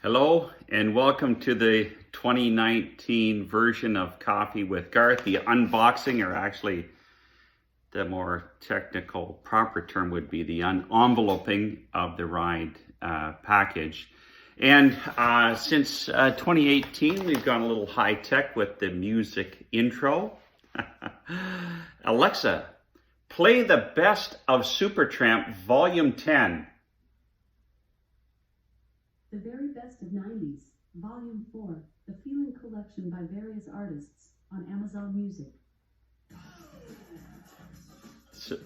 Hello and welcome to the 2019 version of Coffee with Garth. The unboxing, or actually the more technical proper term would be the enveloping of the ride package. And since 2018, we've gone a little high tech with the music intro. Alexa, play the best of Supertramp Volume 10. The Very Best of 90s, Volume 4, The Feeling Collection by various artists, on Amazon Music.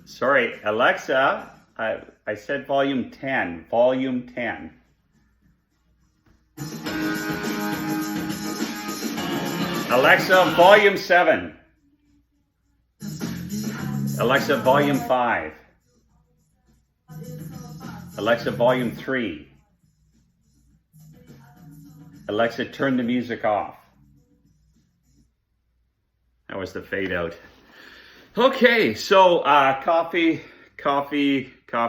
Sorry, Alexa, I said Volume 10, Volume 10. Alexa, Volume 7. Alexa, Volume 5. Alexa, Volume 3. Alexa, turn the music off. That was the fade out. Okay, so coffee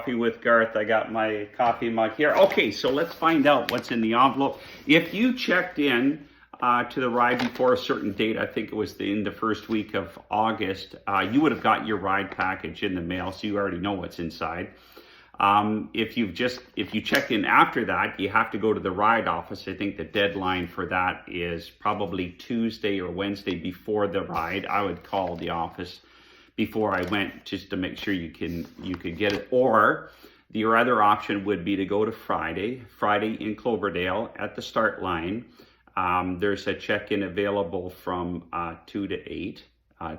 with Garth. I got my coffee mug here. Okay, so let's find out what's in the envelope. If you checked in to the ride before a certain date, I think it was in the first week of August, you would have got your ride package in the mail, so you already know what's inside. If you checked in after that, you have to go to the ride office. I think the deadline for that is probably Tuesday or Wednesday before the ride. I would call the office before I went just to make sure you could get it. Or your other option would be to go to Friday in Cloverdale at the start line. There's a check-in available from 2 to 8.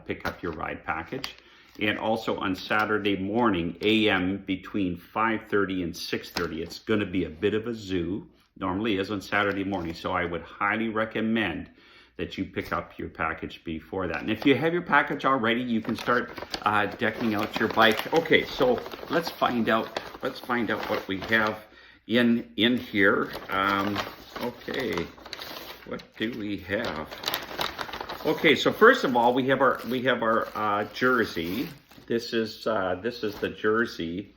Pick up your ride package. And also on Saturday morning, AM, between 5:30 and 6:30. It's going to be a bit of a zoo. Normally is on Saturday morning. So I would highly recommend that you pick up your package before that. And if you have your package already, you can start decking out your bike. Okay, so let's find out what we have in here. Okay, what do we have? Okay, so first of all, we have our jersey. This is the jersey,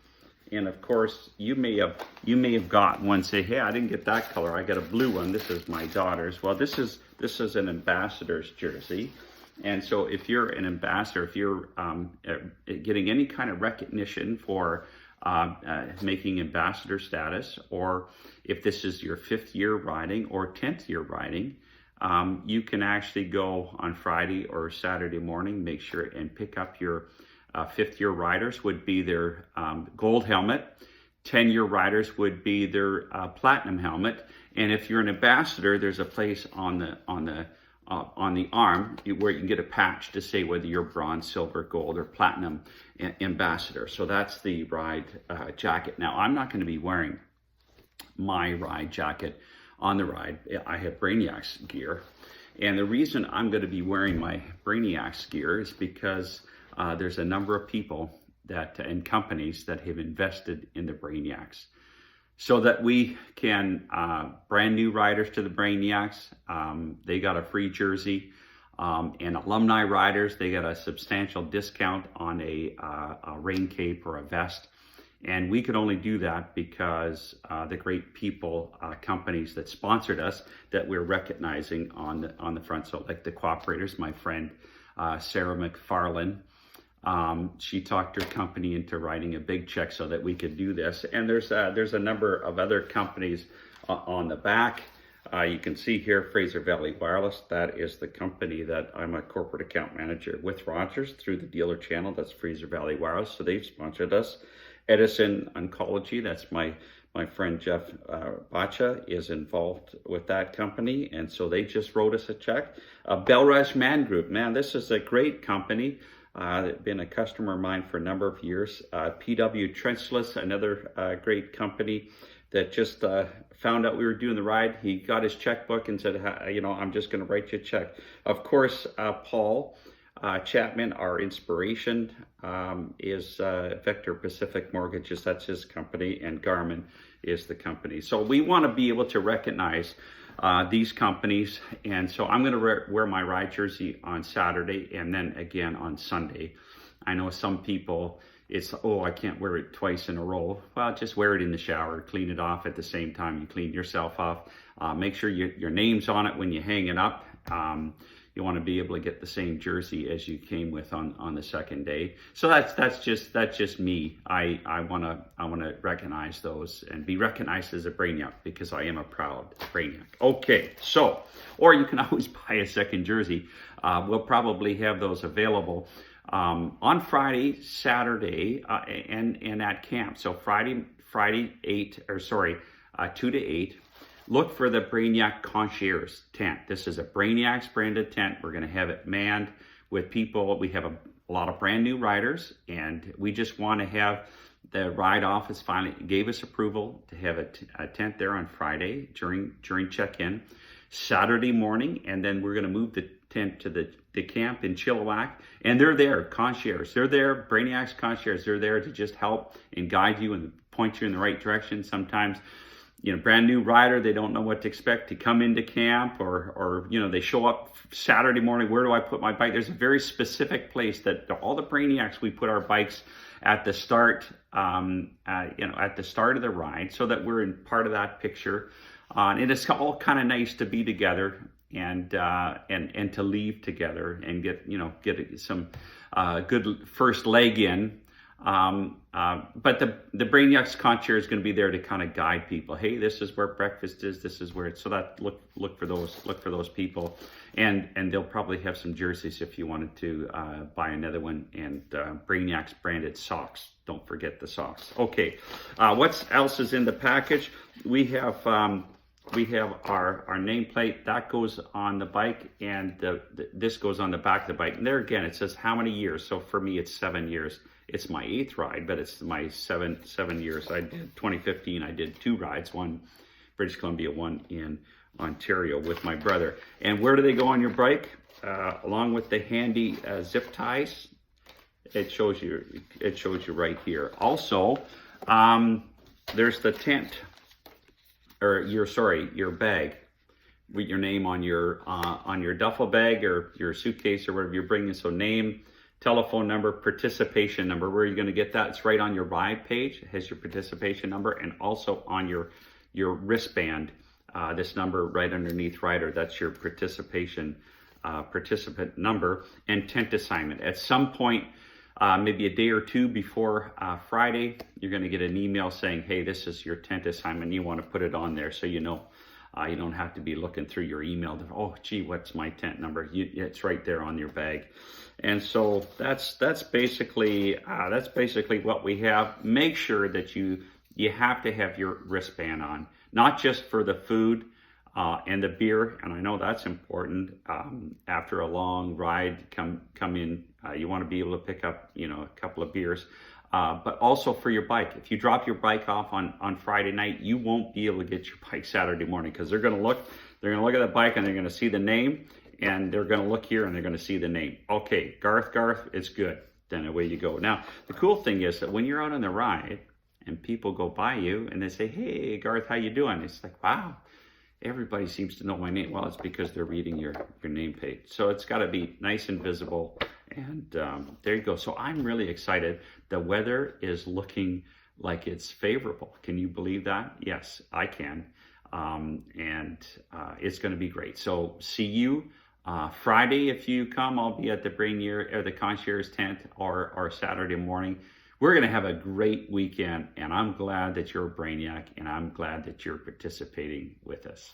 and of course, you may have got one. Say, hey, I didn't get that color. I got a blue one. This is my daughter's. Well, this is an ambassador's jersey, and so if you're an ambassador, if you're getting any kind of recognition for making ambassador status, or if this is your 5th year riding or 10th year riding. You can actually go on Friday or Saturday morning, make sure and pick up your 5th year riders would be their gold helmet. 10-year riders would be their platinum helmet. And if you're an ambassador, there's a place on the arm where you can get a patch to say whether you're bronze, silver, gold, or platinum ambassador. So that's the ride jacket. Now, I'm not going to be wearing my ride jacket on the ride. I have Brainiac's gear, and the reason I'm going to be wearing my Brainiac's gear is because there's a number of people and companies that have invested in the Brainiacs, so that we can brand new riders to the Brainiacs. They got a free jersey, and alumni riders, they got a substantial discount on a rain cape or a vest. And we could only do that because the great people, companies that sponsored us, that we're recognizing on the front. So like the cooperators, my friend Sarah McFarlane, she talked her company into writing a big check so that we could do this. And there's a number of other companies on the back. You can see here Fraser Valley Wireless. That is the company that I'm a corporate account manager with Rogers through the dealer channel. That's Fraser Valley Wireless. So they've sponsored us. Edison Oncology, that's my friend Jeff Bacha is involved with that company, and so they just wrote us a check. Belraj Man Group, man, this is a great company. Been a customer of mine for a number of years. PW Trenchless, another great company that just found out we were doing the ride. He got his checkbook and said, I'm just going to write you a check. Of course, Paul Chapman, our inspiration, is Vector Pacific Mortgages. That's his company, and Garmin is the company. So we want to be able to recognize these companies, and so I'm going to wear my ride jersey on Saturday and then again on Sunday. I know some people it's, oh, I can't wear it twice in a row. Well, just wear it in the shower, clean it off at the same time you clean yourself off. Make sure your name's on it when you hang it up. You want to be able to get the same jersey as you came with on the second day. So that's just me. I wanna recognize those and be recognized as a Brainiac, because I am a proud Brainiac. Okay, so, or you can always buy a second jersey. We'll probably have those available on Friday, Saturday, and at camp. So Friday 2 to 8. Look for the Brainiac Concierge tent. This is a Brainiacs branded tent. We're going to have it manned with people. We have a lot of brand new riders, and we just want to have the ride office finally gave us approval to have a tent there on Friday during check-in, Saturday morning, and then we're going to move the tent to the camp in Chilliwack, and they're there, concierge. They're there, Brainiacs Concierge. They're there to just help and guide you and point you in the right direction. Sometimes, brand new rider, they don't know what to expect to come into camp, or they show up Saturday morning, where do I put my bike? There's a very specific place that all the Brainiacs, we put our bikes at the start, at the start of the ride, so that we're in part of that picture. And it's all kind of nice to be together and to leave together and get some good first leg in. But the Brainiacs Concierge is going to be there to kind of guide people. Hey, this is where breakfast is. This is where it's, so that look for those people, and they'll probably have some jerseys if you wanted to buy another one, and Brainiacs branded socks. Don't forget the socks. Okay, what else is in the package? We have our nameplate that goes on the bike, and this goes on the back of the bike. And there again, it says how many years. So for me, it's 7 years. It's my 8th ride, but it's my seven years. I did 2015. I did 2 rides, one British Columbia, one in Ontario with my brother. And where do they go on your bike? Along with the handy zip ties. It shows you right here. Also, there's the tent, or your bag with your name on your duffel bag or your suitcase or whatever you're bringing. So name, telephone number, participation number. Where are you going to get that? It's right on your ride page. It has your participation number, and also on your wristband, this number right underneath rider. That's your participant number, and tent assignment. At some point, maybe a day or two before Friday, you're going to get an email saying, hey, this is your tent assignment. You want to put it on there so you know. You don't have to be looking through your email to, oh, gee, what's my tent number? It's right there on your bag. And so that's basically what we have. Make sure that you have to have your wristband on, not just for the food and the beer. And I know that's important. After a long ride, come in, you want to be able to pick up, a couple of beers. But also for your bike. If you drop your bike off on Friday night, you won't be able to get your bike Saturday morning, because they're going to look at the bike and they're going to see the name, and they're going to look here and they're going to see the name. Okay, Garth, it's good. Then away you go. Now, the cool thing is that when you're out on the ride and people go by you and they say, hey, Garth, how you doing? It's like, wow, everybody seems to know my name. Well, it's because they're reading your name page. So it's got to be nice and visible. And there you go. So I'm really excited. The weather is looking like it's favorable. Can you believe that? Yes, I can. And it's going to be great. So see you Friday. If you come, I'll be at the Concierge tent, or Saturday morning. We're going to have a great weekend, and I'm glad that you're a Brainiac, and I'm glad that you're participating with us.